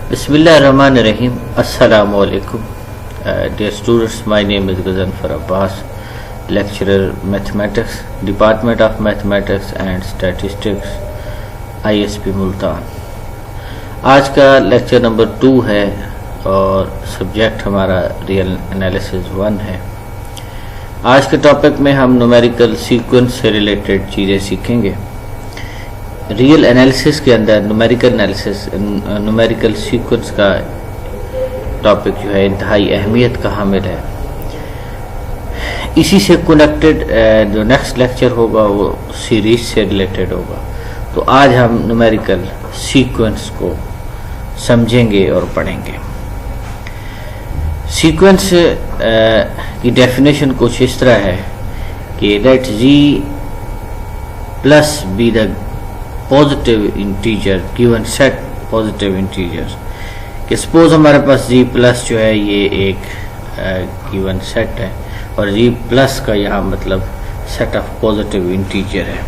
Bismillahirrahmanirrahim. Assalamu alaikum. Dear students, my name is Ghazanfar Abbas, lecturer Mathematics, Department of Mathematics and Statistics, ISP Multan. आज का lecture number 2 है और subject हमारा real analysis 1 है। आज के टॉपिक में हम न्यूमेरिकल सीक्वेंस से रिलेटेड चीज़ें सीखेंगे। रियल एनालिसिस के अंदर न्यूमेरिकल सीक्वेंस का टॉपिक जो है इंतहाई अहमियत का हामिल है। इसी से कनेक्टेड जो नेक्स्ट लेक्चर होगा वो सीरीज से रिलेटेड होगा। तो आज हम न्यूमेरिकल सीक्वेंस को समझेंगे और पढ़ेंगे। सीक्वेंस की डेफिनेशन कुछ इस तरह है कि let G plus be the positive integer given set positive integers. कि सपोज हमारे पास जी प्लस जो है ये एक गिवन सेट है और जी प्लस का यहाँ मतलब सेट ऑफ पॉजिटिव इंटीजर है।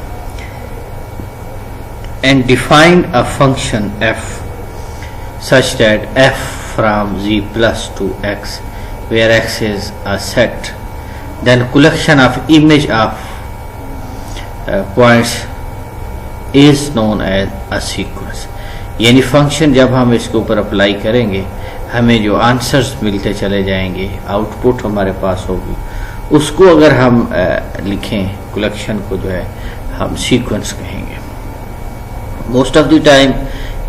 And defined a function F such that F from G plus to X where X is a set, then collection of image of points is known as a sequence. यानी function जब हम इसके ऊपर apply करेंगे हमें जो answers मिलते चले जाएंगे, आउटपुट हमारे पास होगी, उसको अगर हम लिखें कलेक्शन को जो है हम सीक्वेंस कहेंगे। मोस्ट ऑफ द टाइम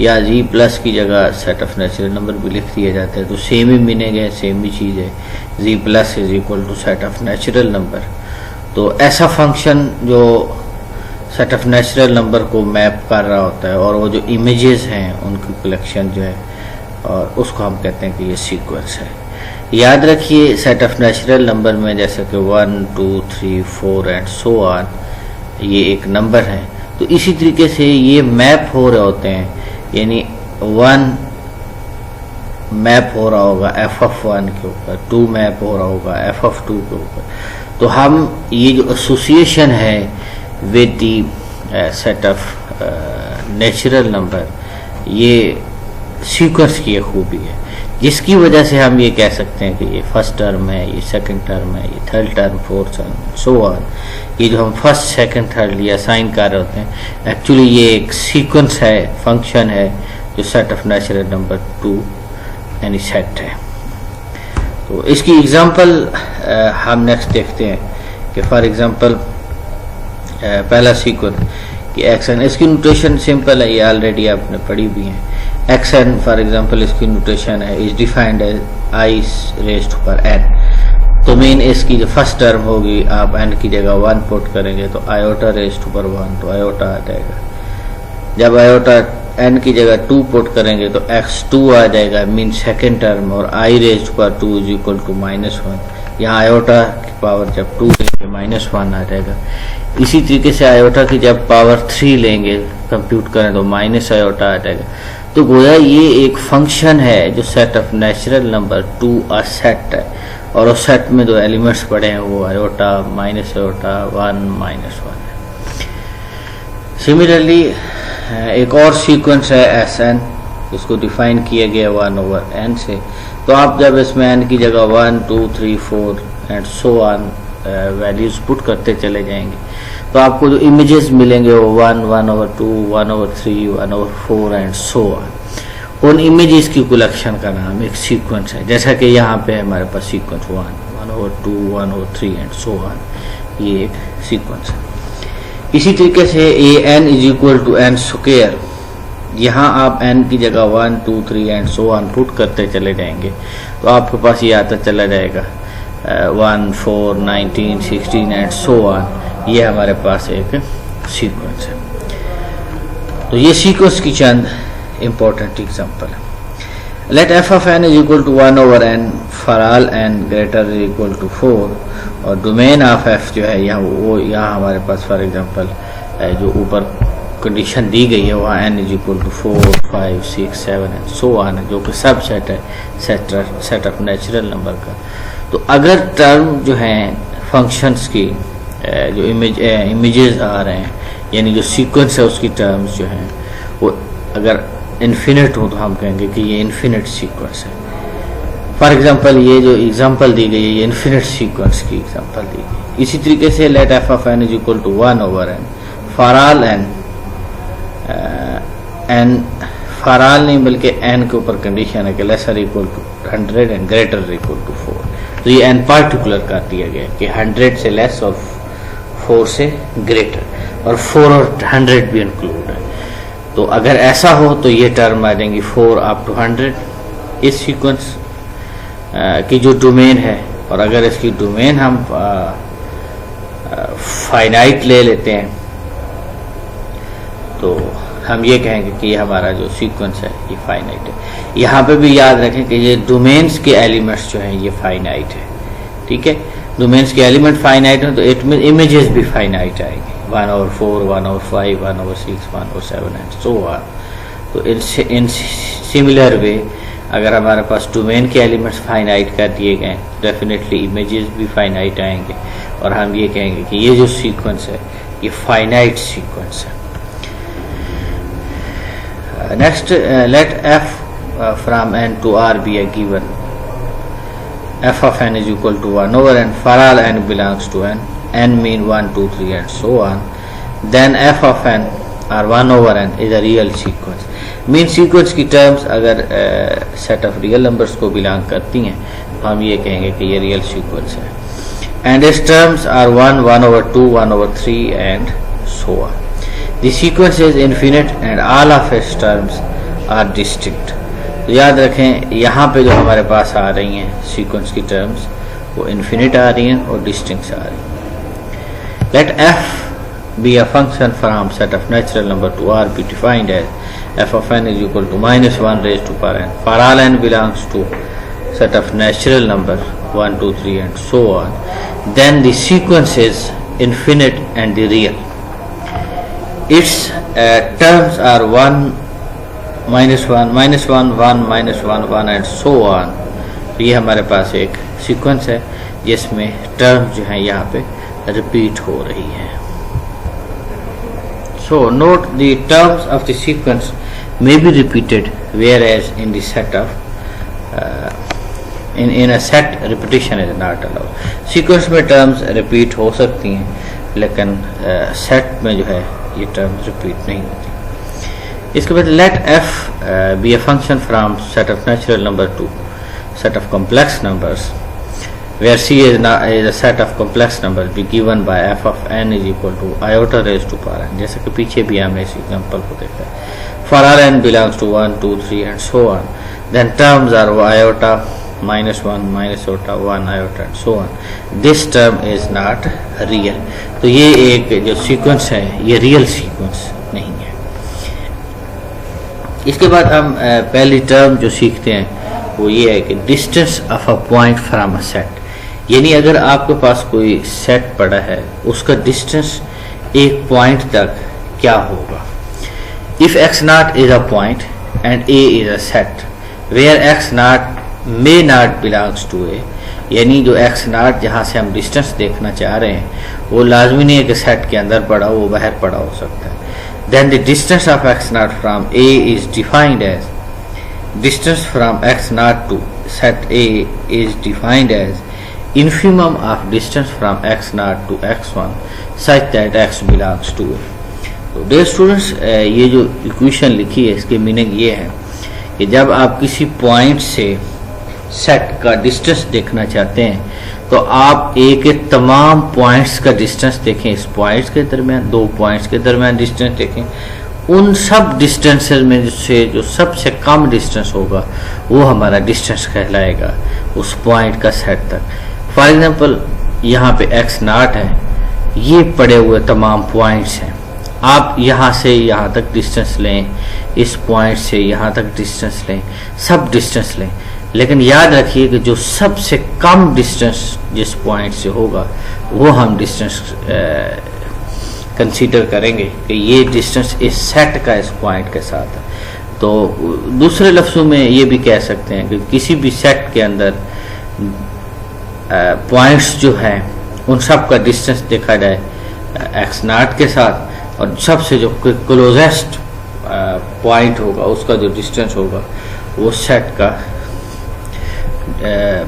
या जी प्लस की जगह सेट ऑफ नेचुरल नंबर भी लिख दिया जाता है, तो सेम ही मीनिंग है, सेम ही चीज़ है। G plus is equal to set of natural number. तो ऐसा फंक्शन जो सेट ऑफ नेचुरल नंबर को मैप कर रहा होता है और वो जो इमेजेस हैं उनकी कलेक्शन जो है और उसको हम कहते हैं कि ये सीक्वेंस है। याद रखिए सेट ऑफ नेचुरल नंबर में जैसे कि 1, 2, 3, 4 एंड सो ऑन ये एक नंबर है, तो इसी तरीके से ये मैप हो रहे होते हैं। यानी 1 मैप हो रहा होगा एफ ऑफ 1 के ऊपर, 2 मैप हो रहा होगा एफ ऑफ 2 के ऊपर। तो हम ये जो एसोसिएशन है with the set of natural number, ये सीक्वेंस की एक खूबी है जिसकी वजह से हम ये कह सकते हैं कि ये फर्स्ट टर्म है, ये सेकंड टर्म है, ये third term, fourth term, so on. ये जो हम फर्स्ट सेकंड थर्ड या साइन कर रहे होते हैं एक्चुअली ये एक सीक्वेंस है, फंक्शन है जो सेट ऑफ नेचुरल नंबर 2 यानी सेट है। तो इसकी एग्जांपल हम नेक्स्ट देखते हैं कि फॉर एग्जांपल पहला सीक्वेंस कि एक्सन, इसकी नोटेशन सिंपल है, ये ऑलरेडी आपने पढ़ी भी है। एक्सन फॉर एग्जांपल इसकी नोटेशन है is defined as I raised पर एन। तो मेन इसकी जो फर्स्ट टर्म होगी आप एन की जगह 1 पुट करेंगे तो आयोटा रेज्ड पर 1, तो आयोटा आ जाएगा। जब आयोटा एन की जगह 2 पुट करेंगे तो x2 आ जाएगा, मीन सेकेंड टर्म, और आई रेज्ड पर 2 इज इक्वल टू -1। यहाँ आयोटा की पावर जब 2 लेंगे -1 आ जाएगा। इसी तरीके से आयोटा की जब पावर 3 लेंगे कंप्यूट करें तो माइनस आयोटा आ जाएगा। तो गोया ये एक फंक्शन है जो set of natural number 2 a set है और उस सेट में जो एलिमेंट्स पड़े हैं वो आयोटा, माइनस आयोटा, 1, -1 है। सिमिलरली एक और सीक्वेंस है Sn, इसको डिफाइन किया गया 1/n से। तो आप जब इसमें n की जगह 1, 2, 3, 4 and so on values put करते चले जाएंगे तो आपको जो इमेजेस मिलेंगे वो 1, 1/2, 1/3, 1/4 एंड सो ऑन। उन इमेजेस की कलेक्शन का नाम एक सीक्वेंस है। जैसा कि यहाँ पे हमारे पास सीक्वेंस 1, 1/2, 1/3 एंड सो ऑन, ये एक सीक्वेंस है। इसी तरीके से an is equal to n square, यहाँ आप n की जगह 1, 2, 3 एंड सो ऑन पुट करते चले जाएंगे तो आपके पास ये आता चला जाएगा 1, 4, 19, 16 एंड सो ऑन। ये हमारे पास एक सीक्वेंस है। तो ये सीक्वेंस की चंद इंपॉर्टेंट एग्जांपल है। Let F of n is equal to 1/n for all n greater is equal to 4 और डोमेन ऑफ f जो है यहाँ हमारे पास फॉर एग्जांपल जो ऊपर कंडीशन दी गई है वहाँ n is equal to 4, 5, 6, 7 and so on है, जो कि सब सेट है सेट ऑफ नेचुरल नंबर का। तो अगर टर्म जो हैं फंक्शंस की जो इमेजेस आ रहे हैं यानी जो सीक्वेंस है उसकी टर्म्स जो हैं वो अगर इन्फिनिट हो तो हम कहेंगे कि ये इन्फिनिट सीक्वेंस है। फॉर एग्जांपल ये जो एग्जांपल दी गई है ये इन्फिनिट सीक्वेंस की एग्जांपल दी गई। इसी तरीके से let F of N is equal to 1/n for all N, N for all नहीं बल्कि एन के ऊपर कंडीशन है कि lesser equal to 100 and greater equal to 4। तो ये एन पार्टिकुलर कर दिया गया कि 100 से लेस और 4 से ग्रेटर, और 4 और 100 भी इंक्लूड है। तो अगर ऐसा हो तो ये टर्म आ जाएंगी 4 अप टू 100 इस सीक्वेंस की जो डोमेन है। और अगर इसकी डोमेन हम फाइनाइट ले लेते हैं तो हम ये कहेंगे कि ये हमारा जो सीक्वेंस है ये फाइनाइट है। यहाँ पे भी याद रखें कि ये डोमेन्स के एलिमेंट्स जो हैं ये फाइनाइट है, ठीक है। डोमेन्स के एलिमेंट फाइनाइट हैं तो इट मीन इमेजेस भी फाइनाइट आएंगे, 1/4, 1/5, 1/6, 1/7 एंड सो ऑन। तो इन सिमिलर वे अगर हमारे पास डोमेन के एलिमेंट्स फाइनाइट कर दिए गए डेफिनेटली इमेजेस भी फाइनाइट आएंगे, और हम ये कहेंगे कि ये जो सीक्वेंस है ये फाइनाइट सीक्वेंस है। Next, let f from n to r be a given f of n is equal to 1/n for all n belongs to n mean 1, 2, 3 and so on, then f of n or 1/n is a real sequence। Mean sequence की terms अगर set of real numbers को belong करती हैं तो हम ये कहेंगे कि ये रियल सीक्वेंस है। एंड इस terms are 1, 1/2, 1/3 and so on. The sequence is infinite and all of its terms are distinct। तो याद रखें यहाँ पे जो हमारे पास आ रही हैं सीक्वेंस की टर्म्स वो इन्फिनिट आ रही हैं और डिस्टिंक्ट आ रही हैं। Let f be a function from set of natural number to r be defined as f of n is equal to -1 raised to power n for all n belongs to set of natural number 1, 2, 3 and so on, then the sequence is infinite and the real। Its terms are 1, -1, -1, 1, -1, 1 and so on। तो ये हमारे पास एक sequence है जिसमें terms जो हैं यहाँ पे रिपीट हो रही है। So note the terms of the sequence may be repeated whereas in the set of in a set repetition is not allowed। Sequence में टर्म्स रिपीट हो सकती हैं लेकिन सेट में जो है ये टर्म्स रिपीट नहीं होती। इसके बाद late f be a function from set of natural number to set of complex numbers where c is a set of complex numbers be given by f of n is equal to iota raised to power n। जैसे कि पीछे भी हमने इस example को देखा है। for r n belongs to 1, 2, 3 and so on, then terms are iota, -1, -iota, 1 iota and so on। this term is not real। तो ये एक जो सीक्वेंस है ये रियल सीक्वेंस नहीं है। इसके बाद हम पहली टर्म जो सीखते हैं वो ये है कि distance of a point from a set. यानी अगर आपके पास कोई सेट पड़ा है उसका डिस्टेंस एक पॉइंट तक क्या होगा। If x0 is a point and a is a set where x0 may not belongs to a, यानी जो x0 जहाँ से हम डिस्टेंस देखना चाह रहे हैं वो लाजमी नहीं है कि सेट के अंदर पड़ा हो, वो बाहर पड़ा हो सकता है। then the distance of x0 from a is defined as distance from x0 to set a is defined as infimum of distance from x0 to x1 such that x belongs to a। तो dear students, ये जो equation लिखी है इसके meaning ये है कि जब आप किसी पॉइंट से सेट का डिस्टेंस देखना चाहते हैं तो आप ए के तमाम पॉइंट्स का डिस्टेंस देखें, इस पॉइंट्स के दरमियान, दो पॉइंट्स के दरमियान डिस्टेंस देखें, उन सब डिस्टेंसेस में से जो सबसे कम डिस्टेंस होगा वो हमारा डिस्टेंस कहलाएगा उस पॉइंट का सेट तक। फॉर एग्जांपल यहाँ पे x0 है, ये पड़े हुए तमाम पॉइंट्स हैं, आप यहाँ से यहाँ तक डिस्टेंस लें, इस पॉइंट से यहाँ तक डिस्टेंस लें, सब डिस्टेंस लें, लेकिन याद रखिए कि जो सबसे कम डिस्टेंस जिस पॉइंट से होगा वो हम डिस्टेंस कंसीडर करेंगे कि ये डिस्टेंस इस सेट का इस पॉइंट के साथ है। तो दूसरे लफ्ज़ों में ये भी कह सकते हैं कि किसी भी सेट के अंदर पॉइंट्स जो हैं उन सब का डिस्टेंस देखा जाए x0 के साथ, और सबसे जो क्लोजेस्ट पॉइंट होगा उसका जो डिस्टेंस होगा वो सेट का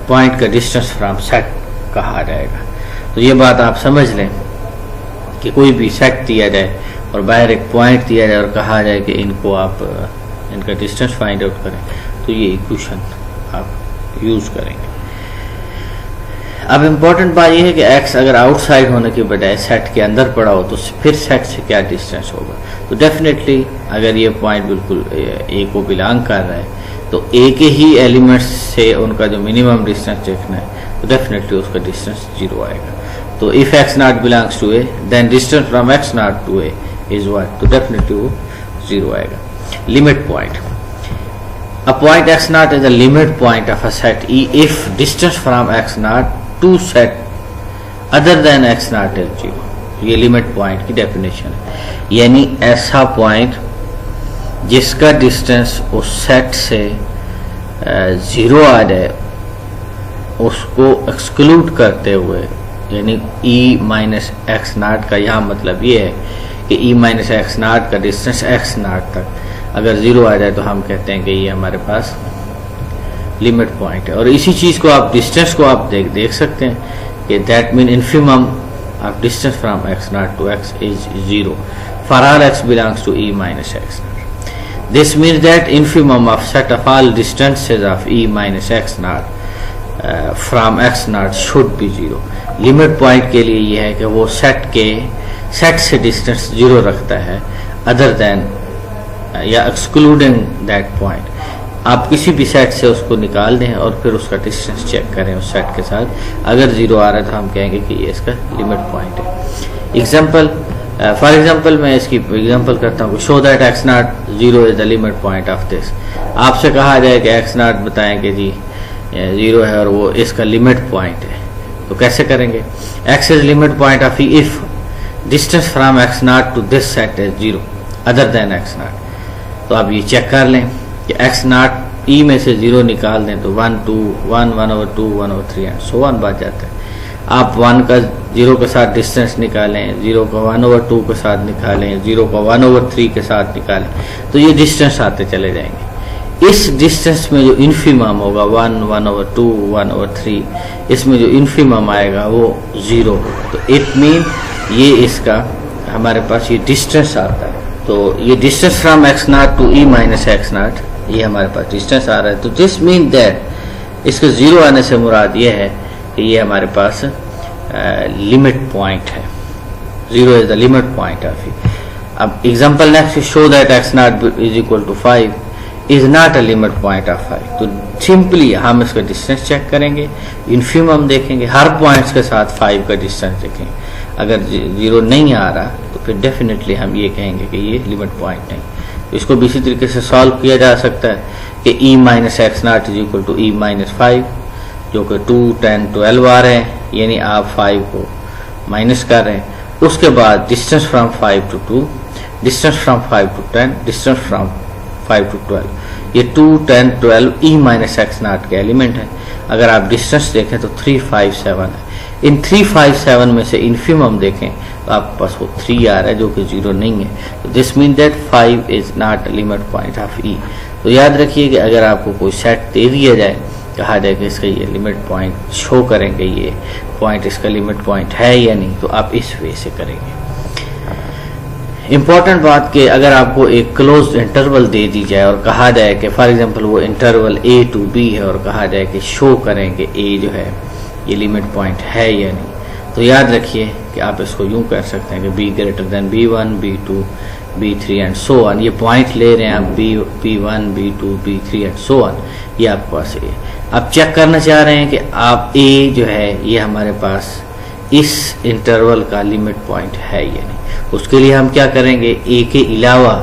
पॉइंट का डिस्टेंस फ्रॉम सेट कहा जाएगा। तो ये बात आप समझ लें कि कोई भी सेट दिया जाए और बाहर एक पॉइंट दिया जाए और कहा जाए कि इनको आप इनका डिस्टेंस फाइंड आउट करें, तो ये इक्वेशन आप यूज़ करेंगे। अब इम्पोर्टेंट बात यह है कि x अगर आउटसाइड होने के बजाय सेट के अंदर पड़ा हो तो फिर सेट से क्या डिस्टेंस होगा। तो डेफिनेटली अगर ये पॉइंट बिल्कुल ए को बिलोंग कर रहा है तो ए के ही एलिमेंट्स से उनका जो मिनिमम डिस्टेंस देखना है तो डेफिनेटली उसका डिस्टेंस 0 आएगा। तो if x not belongs to A then distance from x not to A is what, तो डेफिनेटली वो 0 आएगा। Limit point, a point x naught is a limit point of a set E if distance from x naught to set other than x naught is 0। ये limit point की definition है, यानी ऐसा point जिसका distance उस set से 0 आ जाए उसको एक्सक्लूड करते हुए, यानी E माइनस एक्स नाट का यहाँ मतलब ये है कि E माइनस एक्स नाट का डिस्टेंस x नाट तक अगर 0 आ जाए तो हम कहते हैं कि ये हमारे पास लिमिट पॉइंट है। और इसी चीज़ को आप डिस्टेंस को आप देख सकते हैं कि that mean infimum of distance from x not to x is 0 for all x belongs to E minus X not. This means that infimum of set of all distances of E minus X not from x not should be 0। Limit point के लिए यह है कि वो set से distance 0 रखता है other than या एक्सक्लूडिंग दैट पॉइंट। आप किसी भी सेट से उसको निकाल दें और फिर उसका डिस्टेंस चेक करें उस सेट के साथ, अगर 0 आ रहा है तो हम कहेंगे कि ये इसका लिमिट पॉइंट है। एग्जाम्पल, फॉर एग्जाम्पल मैं इसकी एग्जाम्पल करता हूँ, show that x not 0 is the limit point of this. आपसे कहा जाए कि x नॉट बताएं कि जी 0 है और वो इसका लिमिट पॉइंट है, तो कैसे करेंगे। x is limit point of E if distance from x not to this set is 0 other than x not. तो आप ये चेक कर लें कि x नॉट E में से 0 निकाल दें तो 1 2 1 1/2 1/3 एंड सो ऑन बच जाता है। आप 1 का 0 के साथ डिस्टेंस निकालें, 0 का 1/2 के साथ निकालें, 0 का 1/3 के साथ निकालें, तो ये डिस्टेंस आते चले जाएंगे। इस डिस्टेंस में जो इन्फिमम होगा 1 1/2 1/3, इसमें जो इन्फिमम आएगा वो 0। तो इट मीन ये इसका हमारे पास ये डिस्टेंस आता है। तो ये distance from x not to E minus X not, ये हमारे पास डिस्टेंस आ रहा है। तो दिस मीन दैट इसके 0 आने से मुराद ये है कि ये हमारे पास लिमिट पॉइंट है। 0 is the limit point of E। अब example next, show that x not is equal to 5 is not a limit point of 5। तो सिंपली हम इसका डिस्टेंस चेक करेंगे, इन्फिमम देखेंगे, हर पॉइंट्स के साथ 5 का डिस्टेंस देखेंगे। अगर 0 नहीं आ रहा तो फिर डेफिनेटली हम ये कहेंगे कि ये लिमिट पॉइंट नहीं। तो इसको भी इसी तरीके से सॉल्व किया जा सकता है कि E minus X not is equal to E minus 5, जो कि 2 10 12 आ रहे हैं, यानी आप 5 को माइनस कर रहे हैं। उसके बाद distance from 5 to 2, distance from 5 to 10, distance from 5 to 12, ये 2 10 12 E माइनस एक्स नॉट के एलिमेंट है। अगर आप डिस्टेंस देखें तो 3 5 7 है। इन 3 5 7 में से इन्फिमम देखें तो आपके पास वो 3 आ रहा है जो कि 0 नहीं है। तो this mean that 5 is not limit point of E। तो याद रखिए कि अगर आपको कोई सेट दे दिया जाए, कहा जाए कि इसका ये लिमिट पॉइंट शो करेंगे, ये पॉइंट इसका लिमिट पॉइंट है या नहीं, तो आप इस वे से करेंगे। इंपॉर्टेंट बात कि अगर आपको एक क्लोज्ड इंटरवल दे दी जाए और कहा जाए कि फॉर एग्जांपल वो इंटरवल A to B है और कहा जाए कि शो करें कि A जो है ये लिमिट पॉइंट है या नहीं, तो याद रखिए कि आप इसको यूं कर सकते हैं कि B greater than B1 B2 B3 and so on. ये पॉइंट ले रहे हैं आप B1 B2 B3 and so on, ये आपके पास है। आप चेक करना चाह रहे हैं कि आप A जो है ये हमारे पास इस इंटरवल का लिमिट पॉइंट है या नहीं। उसके लिए हम क्या करेंगे, A के अलावा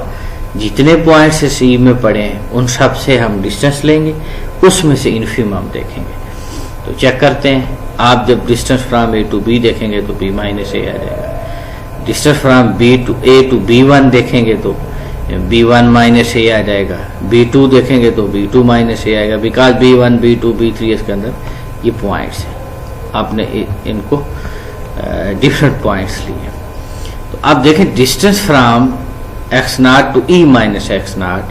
जितने पॉइंट से C में पड़े हैं उन सब से हम डिस्टेंस लेंगे, उसमें से इन्फिमम देखेंगे। तो चेक करते हैं, आप जब distance from A to B देखेंगे तो B माइनस A आ जाएगा। Distance from B to A to B1 देखेंगे तो B1 माइनस A आ जाएगा। B2 देखेंगे तो B2 माइनस A आएगा, बिकॉज B1 B2 B3 इसके अंदर ये पॉइंट्स हैं, आपने इनको डिफरेंट पॉइंट्स लिए। तो आप देखें distance from x naught to e minus x naught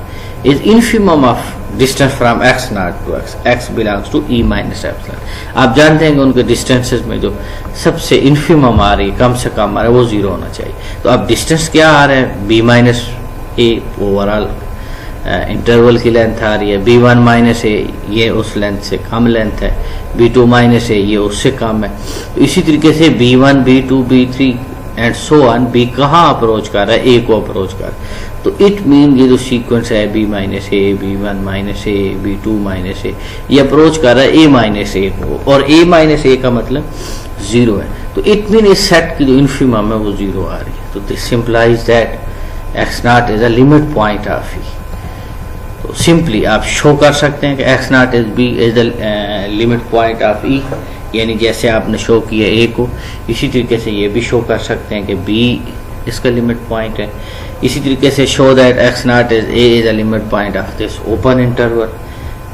is infimum of distance from x naught to x belongs to e minus epsilon. आप जानते हैं कि उनके डिस्टेंसेस में जो सबसे इन्फिमम आ रही है, कम से कम आ रहा है, वो जीरो होना चाहिए. तो अब डिस्टेंस क्या आ रहा है, b माइनस ए ओवरऑल इंटरवल की लेंथ आ रही है, b1 माइनस ए ये उस लेंथ से कम लेंथ है, b2 माइनस ए ये उससे कम है. तो इसी तरीके से b1 b2 b3 and so on, B कहाँ अप्रोच कर रहा है, ए को अप्रोच कर. तो इट मीन ये जो सीक्वेंस है बी माइनस ए, b1 माइनस ए, b2 माइनस ए, ये अप्रोच कर रहा है ए माइनस ए को, और ए माइनस ए का मतलब जीरो है. तो इट मीन इस सेट की जो इन्फिमम है वो जीरो आ रही है. तो this implies that x not is a limit point of E. तो सिंपली आप शो कर सकते हैं कि x not is B is the limit point of E, यानी जैसे आपने शो किया ए को, इसी तरीके से ये भी शो कर सकते हैं कि बी इसका लिमिट पॉइंट है. इसी तरीके से show that x not is a is a limit point of this open interval,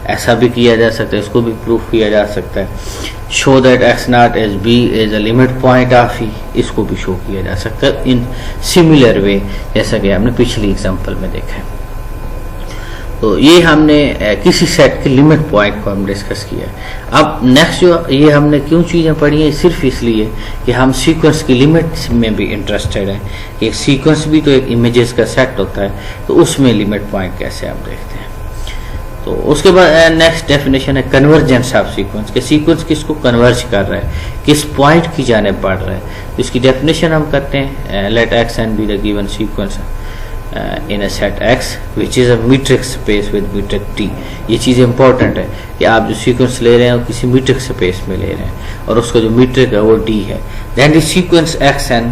ऐसा भी किया जा सकता है, इसको भी प्रूफ किया जा सकता है. Show that x not is B is a limit point of E, इसको भी शो किया जा सकता है इन सिमिलर वे, जैसा कि हमने पिछली एग्जांपल में देखा है. तो ये हमने किसी सेट के लिमिट पॉइंट को हम डिस्कस किया. अब नेक्स्ट जो ये हमने क्यों चीज़ें पढ़ी हैं, सिर्फ इसलिए कि हम सीक्वेंस की लिमिट में भी इंटरेस्टेड हैं. कि एक सीक्वेंस भी तो एक इमेजेस का सेट होता है, तो उसमें लिमिट पॉइंट कैसे हम देखते हैं. तो उसके बाद नेक्स्ट डेफिनेशन है कन्वर्जेंस ऑफ सीक्वेंस, कि सीक्वेंस किसको कन्वर्ज कर रहा है, किस पॉइंट की जानिब बढ़ रहा है. तो इसकी डेफिनेशन हम करते हैं, let X and be the given sequence in a set x which is a metric space with metric t. ये चीज़ इंपॉर्टेंट है कि आप जो सीक्वेंस ले रहे हैं वो किसी मीट्रिक स्पेस में ले रहे हैं और उसका जो मीट्रिक है वो d है. then the sequence xn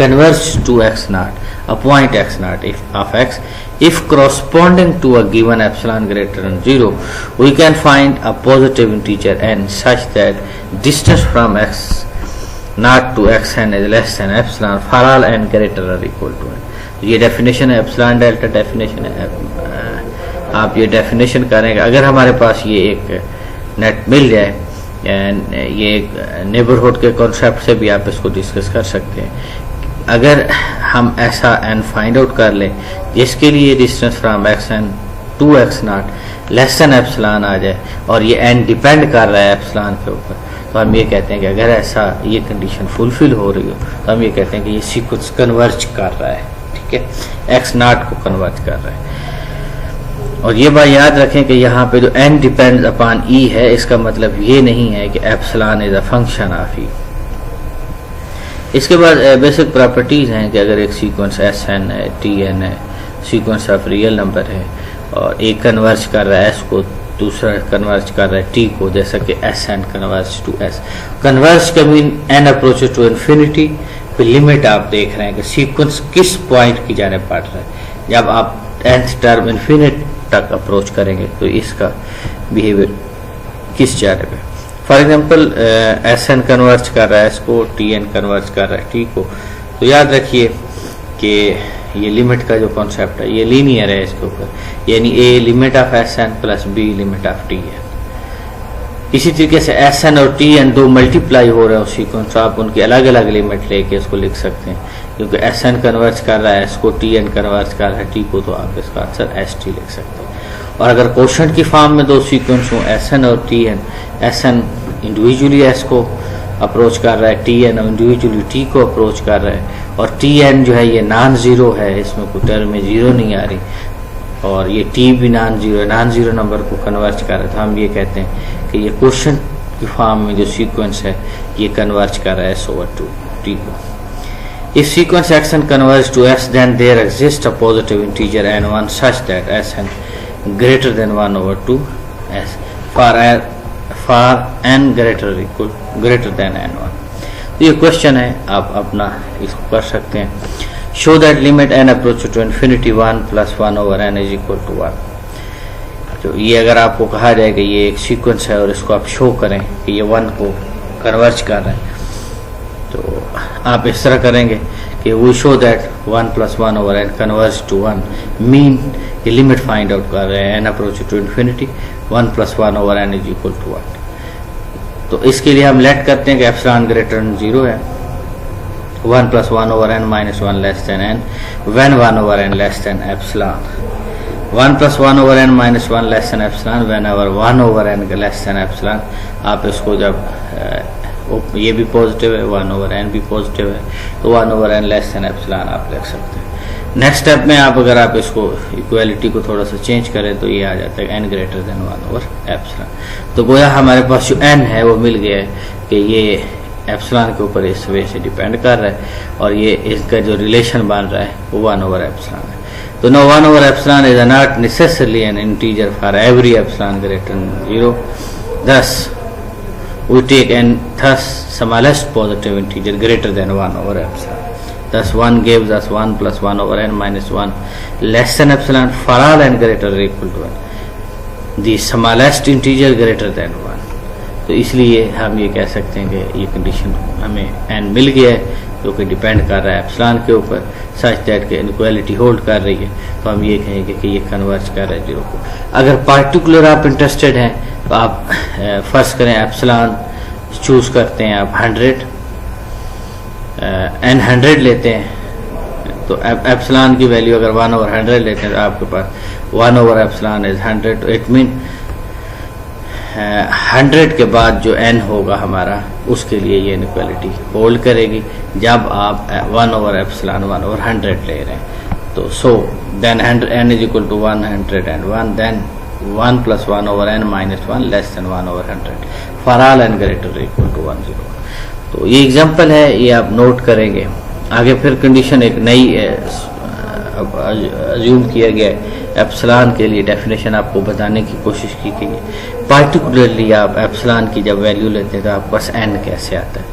converges to x naught, a point x naught of x if corresponding to a given epsilon greater than 0, we can find a positive integer n such that distance from x naught to xn is less than epsilon for all n greater or equal to n. ये definition है, epsilon delta definition है. आप ये definition करेंगे, अगर हमारे पास ये एक नेट मिल जाए, ये एक नेबरहुड के कॉन्सेप्ट से भी आप इसको डिस्कस कर सकते हैं. अगर हम ऐसा एन फाइंड आउट कर लें जिसके लिए distance from x n to x naught less than epsilon आ जाए और ये एन डिपेंड कर रहा है एप्सिलॉन के ऊपर, तो हम ये कहते हैं कि अगर ऐसा ये कंडीशन फुलफिल हो रही हो तो हम ये कहते हैं कि ये सीक्वेंस कन्वर्ज कर रहा है. ठीक है, एक्स नॉट को कन्वर्ट कर रहे हैं. और ये बात याद रखें कि यहाँ पे जो n डिपेंड्स अपॉन e है, इसका मतलब ये नहीं है कि epsilon is a function of e. इसके बाद बेसिक प्रॉपर्टीज हैं कि अगर एक सीक्वेंस Sn है, Tn है, सीक्वेंस ऑफ रियल नंबर है और एक कन्वर्ज कर रहा है s को, दूसरा कन्वर्ज कर रहा है t को, जैसा कि Sn converge to s. Converge का mean n approaches to infinity. Limit आप देख रहे हैं कि सीक्वेंस किस पॉइंट की जाने पड़ रहा है. जब आप nth टर्म इन्फिनिट तक अप्रोच करेंगे तो इसका बिहेवियर किस जाने पे. फॉर एग्जांपल Sn कन्वर्ज कर रहा है s को, Tn कन्वर्ज कर रहा है t को. तो याद रखिए कि ये लिमिट का जो कॉन्सेप्ट है ये लीनियर है इसके ऊपर, यानी a limit of Sn plus b limit of Tn. इसी तरीके से Sn और Tn दो मल्टीप्लाई हो रहे हैं उस सीक्वेंस, तो आप उनकी अलग अलग लिमिट लेके इसको लिख सकते हैं. क्योंकि Sn कन्वर्ज कर रहा है s को, Tn कन्वर्ज कर रहा है t को, तो आप इसका आंसर St लिख सकते हैं. और अगर क्वोशंट की फॉर्म में दो सीक्वेंस हों Sn और Tn, Sn इंडिविजुअली s को अप्रोच कर रहा है, Tn इंडिविजुअली t को अप्रोच कर रहा है, और Tn जो है ये नॉन जीरो है, इसमें कोई टर्म में जीरो नहीं आ रही, और ये t भी नॉन जीरो नंबर को कन्वर्ज कर रहा है. तो हम ये कहते हैं कि ये क्वेश्चन की फॉर्म में जो सीक्वेंस है ये कन्वर्ज कर रहा है s over to t को. If sequence xn converges to s, then there exists a positive integer n1 such that sn greater than 1 over 2 s for n greater than n1. तो ये question है, आप अपना इसको कर सकते हैं. Show that limit n approaches to infinity 1 plus 1 over n is equal to 1. तो ये अगर आपको कहा जाए कि ये एक सीक्वेंस है और इसको आप शो करें कि ये 1 को कन्वर्ज कर रहे हैं, तो आप इस तरह करेंगे कि we show that 1 plus 1 over n converge to 1, mean ये लिमिट फाइंड आउट कर रहे हैं n approach to infinity 1 plus 1 over n is equal to 1. तो इसके लिए हम लेट करते हैं कि एप्सिलॉन ग्रेटर देन 0 है. 1 plus 1 over n minus 1 less than n when 1 over n less than epsilon. 1 plus 1 over n minus 1 less than epsilon whenever 1 over n less than epsilon. आप इसको जब ये भी पॉजिटिव है, 1 over n भी positive है, तो 1 over n less than epsilon आप लिख सकते हैं। नेक्स्ट स्टेप में अगर आप इसको इक्वालिटी को थोड़ा सा चेंज करें तो ये आ जाता है n greater than 1 over epsilon. तो गोया हमारे पास जो n है वो मिल गया है कि ये एप्सिलॉन के ऊपर इस वे से डिपेंड कर रहा है और ये इसका जो रिलेशन बन रहा है वो 1 over एप्सिलॉन है। तो no 1 over epsilon is not necessarily an integer for every epsilon greater than 0। Thus we take n thus smallest positive integer greater than 1 over epsilon. Thus 1 gives us 1 plus 1 over n minus 1 less than epsilon for all n greater or equal to 1. The smallest integer greater than 1. तो इसलिए हम ये कह सकते हैं कि ये condition हमें n मिल गया है जो कि डिपेंड कर रहा है एप्सिलॉन के ऊपर, सच दैट के इनक्वालिटी होल्ड कर रही है। तो हम ये कहेंगे कि ये कन्वर्ज कर रहा है 0 को। अगर पार्टिकुलर आप इंटरेस्टेड हैं तो आप फर्ज करें एप्सिलॉन चूज करते हैं आप 100 n 100 लेते हैं, तो एप्सिलॉन की वैल्यू अगर 1 over 100 लेते हैं तो आपके पास 1 over एप्सिलॉन इज 100। तो इट मीन 100 के बाद जो n होगा हमारा उसके लिए ये इनक्वालिटी होल्ड करेगी जब आप 1 over एप्सिलॉन 1 over 100 ले रहे हैं। तो so then n is equal to 101, then 1 plus 1 over n minus 1 less than 1 over 100 for all n greater or equal to 10। तो ये एग्जांपल है, ये आप नोट करेंगे। आगे फिर कंडीशन एक नई अज्यूम किया गया है एप्सिलॉन के लिए, डेफिनेशन आपको बताने की कोशिश की गई है। पार्टिकुलरली आप एप्सिलॉन की जब वैल्यू लेते हैं तो आपके पास n कैसे आता है।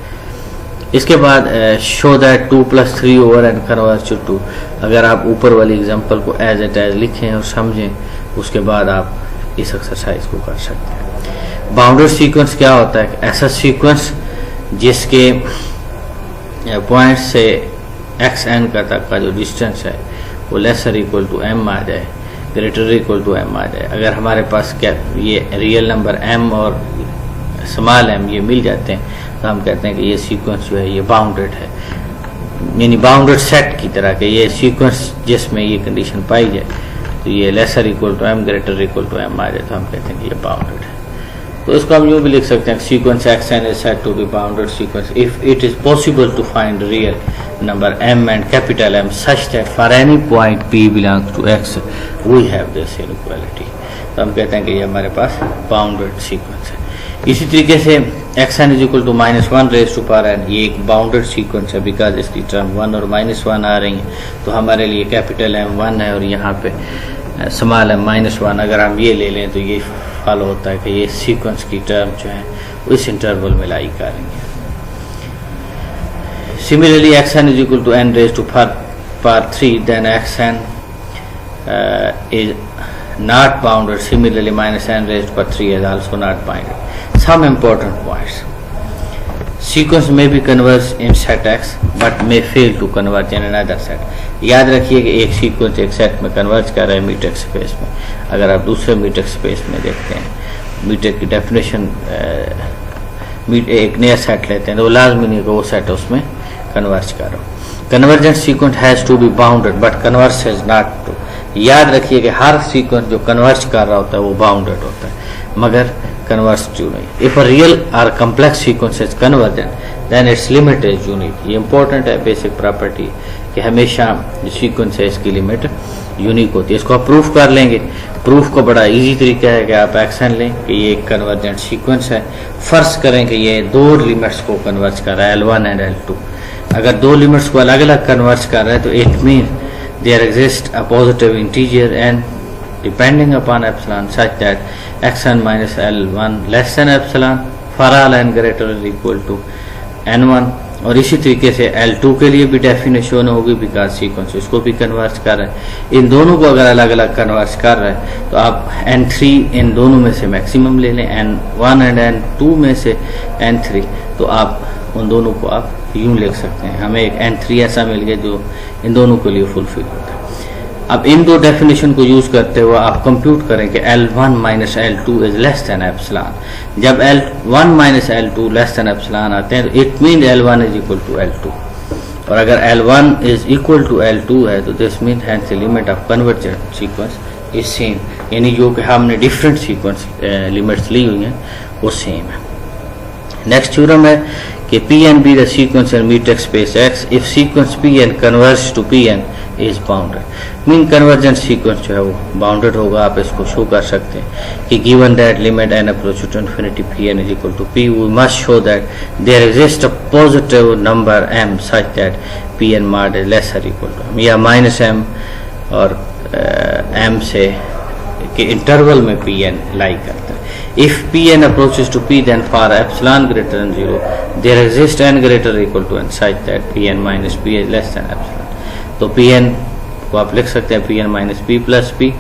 इसके बाद show that 2 plus 3 over n converge to 2। अगर आप ऊपर वाली एग्जांपल को एज इट एज लिखें और समझें, उसके बाद आप इस एक्सरसाइज को कर सकते हैं। बाउंडेड सीक्वेंस क्या होता है? ऐसा सीक्वेंस जिसके पॉइंट से एक्स एन का तक का जो डिस्टेंस है वो लेसर इक्वल टू m आ जाए, ग्रेटर इक्वल टू m आ जाए। अगर हमारे पास क्या ये रियल नंबर m और स्मॉल m ये मिल जाते हैं तो हम कहते हैं कि ये सीक्वेंस जो है ये बाउंडेड है, यानी बाउंडेड सेट की तरह के ये सीक्वेंस जिसमें ये कंडीशन पाई जाए तो ये lesser equal to m greater equal to m आ जाए तो हम कहते हैं कि ये बाउंडेड है। तो इसको हम यूँ भी लिख सकते हैं sequence x n is said to be bounded sequence if it is possible to find real number m and capital M such that for any point p belongs to x we have this inequality. तो हम कहते हैं कि ये हमारे पास bounded sequence है। इसी तरीके से x n is equal to -1 raise to power n, ये एक बाउंडेड सीक्वेंस है बिकॉज इसकी टर्म 1 और -1 आ रही हैं। तो हमारे लिए कैपिटल M 1 है और यहाँ पे स्मॉल m -1। अगर हम ये ले लें तो ये फॉलो होता है कि ये सीक्वेंस की टर्म जो है इस इंटरवल में लाई करेंगे। Similarly x n is equal to n raise to power 3 then x n is not bounded. Similarly -n raised to power 3 is also not bounded. Some important points: sequence may be converged in set x but may fail to converge in another set. याद रखिए कि एक sequence एक set में converge कर रहा है मीटेक space में। अगर आप दूसरे मीटेक स्पेस में देखते हैं, मीटेक की डेफिनेशन एक नया सेट लेते हैं तो लाजमी नहीं कि वो सेट उसमें कन्वर्ज कर रहा हो। Convergent sequence has to be bounded but converge has not to. याद रखिए कि हर सीक्वेंस जो कन्वर्ज कर रहा होता है वो बाउंडेड होता है मगर कन्वर्जिव नहीं। इफ अ रियल और complex sequence is convergent then its limit is unique. ये इंपॉर्टेंट है, बेसिक प्रॉपर्टी कि हमेशा जो सीक्वेंस है इसकी लिमिट यूनिक होती है। इसको आप प्रूफ कर लेंगे। प्रूफ का बड़ा इजी तरीका है कि आप एक्शन लें कि ये एक कन्वर्जेंट सीक्वेंस है। फर्ज करें कि ये दो लिमिट्स को कन्वर्ज कर रहा है L1 एंड L2। अगर दो लिमिट्स को अलग अलग कन्वर्ज कर रहा है तो it mean there exists a positive integer n depending upon epsilon such that xn minus L1 less than epsilon for all n greater or equal to n1। और इसी तरीके से L2 के लिए भी डेफिनेशन होगी बिकॉज सीक्वेंस इसको भी कन्वर्ज कर रहा है। इन दोनों को अगर अलग अलग कन्वर्ज कर रहा है तो आप n3 इन दोनों में से मैक्सिमम ले लें, n1 एंड n2 में से n3, तो आप उन दोनों को आप यूं लिख सकते हैं। हमें एक n3 ऐसा मिल गया जो इन दोनों के लिए फुलफिल होता है। अब इन दो डेफिनेशन को यूज करते हुए आप कंप्यूट करें कि L1 minus L2 is less than epsilon. जब L1 minus L2 less than epsilon आते हैं तो it mean L1 is equal to L2। और अगर L1 is equal to L2 है तो this mean hence the limit of convergent sequence is same, यानी जो कि हमने डिफरेंट सीक्वेंस लिमिट्स ली हुई हैं वो सेम है। नेक्स्ट थ्योरम है कि Pn be the sequence in mutex space X if sequence Pn converges to Pn is bounded। Mean convergent sequence जो है वो बाउंडेड होगा। आप इसको शो कर सकते हैं कि given that limit n approach to infinity Pn is equal to P, we must show that there exists a positive number m such that Pn mod is less or equal to m, या minus m और m से के interval में Pn लाई करता है। If Pn approaches to P, then for epsilon greater than 0, there exists n greater or equal to n such that Pn minus P is less than epsilon। तो Pn को आप लिख सकते हैं Pn minus P plus P,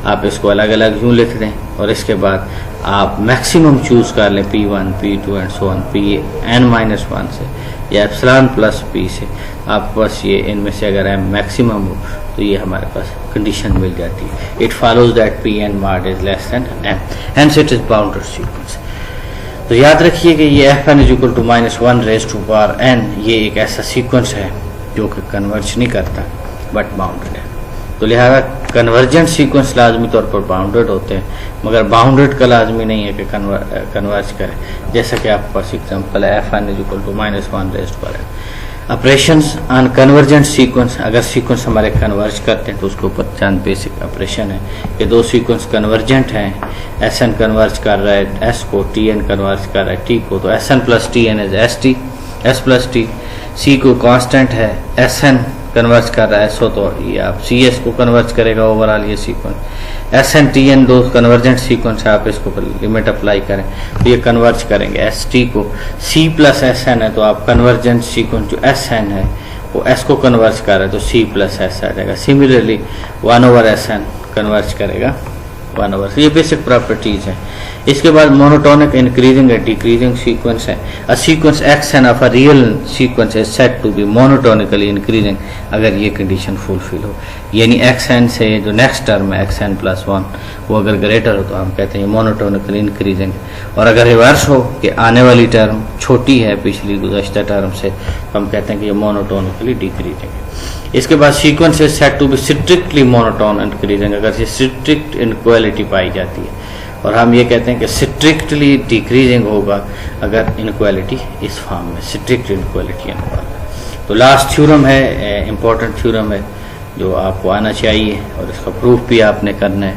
आप इसको अलग अलग यूँ लिख दें और इसके बाद आप मैक्सिमम चूज कर लें P1, P2 and so on, Pn minus 1 से या एप्सिलॉन प्लस P से। आप बस ये इनमें से अगर m मैक्सिमम हो तो ये हमारे पास कंडीशन मिल जाती है। It follows that Pn mod is less than m, hence it is bounded sequence. तो याद रखिए कि ये Fn is equal to -1 raise to power n, ये एक ऐसा सीक्वेंस है जो कि कन्वर्ज नहीं करता बट बाउंडेड है। तो लिहाजा कन्वर्जेंट सीक्वेंस लाजमी तौर पर बाउंडेड होते हैं, मगर बाउंडेड का लाजमी नहीं है कि कन्वर्ज करें। जैसा कि आपके पास एग्जांपल है Fn is equal to -1 raise to power n। Operations on convergent sequence, अगर सीक्वेंस हमारे कन्वर्ज करते हैं तो उसके ऊपर चंद बेसिक ऑपरेशन है कि दो सीक्वेंस कन्वर्जेंट हैं, Sn कन्वर्ज कर रहा है S को, Tn कन्वर्ज कर रहा है T को, तो Sn plus Tn is St, S plus T। C को कांस्टेंट है, Sn कन्वर्ज कर रहा है SO, तो ये आप CS को कन्वर्ज करेगा ओवरऑल ये सीक्वेंस। Sn Tn दो कन्वर्जेंट सीक्वेंस है, आप इसको लिमिट अप्लाई करें तो ये कन्वर्ज करेंगे St को। C प्लस Sn है तो आप कन्वर्जेंट सीक्वेंस जो Sn है वो S को कन्वर्ज कर रहा है तो C प्लस S आ जाएगा। सिमिलरली 1/Sn कन्वर्ज करेगा 1/, ये बेसिक प्रॉपर्टीज है। इसके बाद monotonic increasing and decreasing sequence है। A sequence Xn of a real sequence is said to be monotonically increasing अगर ये कंडीशन फुलफिल हो, यानी Xn से जो नेक्स्ट टर्म है Xn प्लस 1 वो अगर ग्रेटर हो तो हम कहते हैं मोनोटोनिकली इंक्रीजिंग, और अगर रिवर्स हो कि आने वाली टर्म छोटी है पिछली गुज़श्ता टर्म से तो हम कहते हैं कि ये मोनोटोनिकली डिक्रीजिंग है। इसके बाद sequence is said to be strictly monotone increasing अगर ये स्ट्रिक्ट इनक्वालिटी पाई जाती है, और हम ये कहते हैं कि स्ट्रिक्टली डिक्रीजिंग होगा अगर इनक्वालिटी इस फॉर्म में स्ट्रिक्ट इनक्वालिटी इनक्वालिटी। तो लास्ट थ्योरम है, इंपॉर्टेंट थ्योरम है जो आपको आना चाहिए और इसका प्रूफ भी आपने करना है।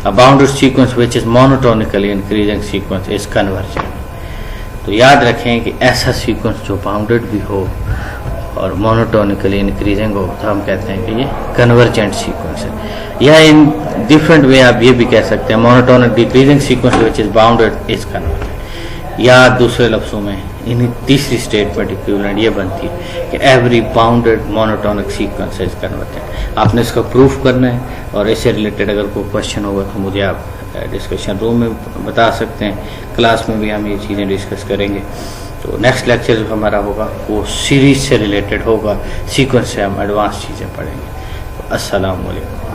A bounded sequence which is monotonically increasing sequence is convergent. तो याद रखें कि ऐसा सीक्वेंस जो बाउंडेड भी हो और मोनोटोनिकली इंक्रीजिंग हो तो हम कहते हैं कि ये कन्वर्जेंट सीक्वेंस है। या इन डिफरेंट वे आप ये भी कह सकते हैं monotonic decreasing sequence which is bounded is convergent, या दूसरे लफ्जों में इन तीसरी स्टेटमेंट इक्विवेलेंट ये बनती है कि every bounded monotonic sequence is convergent. आपने इसका प्रूफ करना है और इससे रिलेटेड अगर कोई क्वेश्चन होगा तो मुझे आप डिस्कशन रूम में बता सकते हैं, क्लास में भी हम ये चीज़ें डिस्कस करेंगे। तो नेक्स्ट लेक्चर जो हमारा होगा वो सीरीज से रिलेटेड होगा, सीक्वेंस से हम एडवांस चीज़ें पढ़ेंगे। तो अस्सलाम वालेकुम।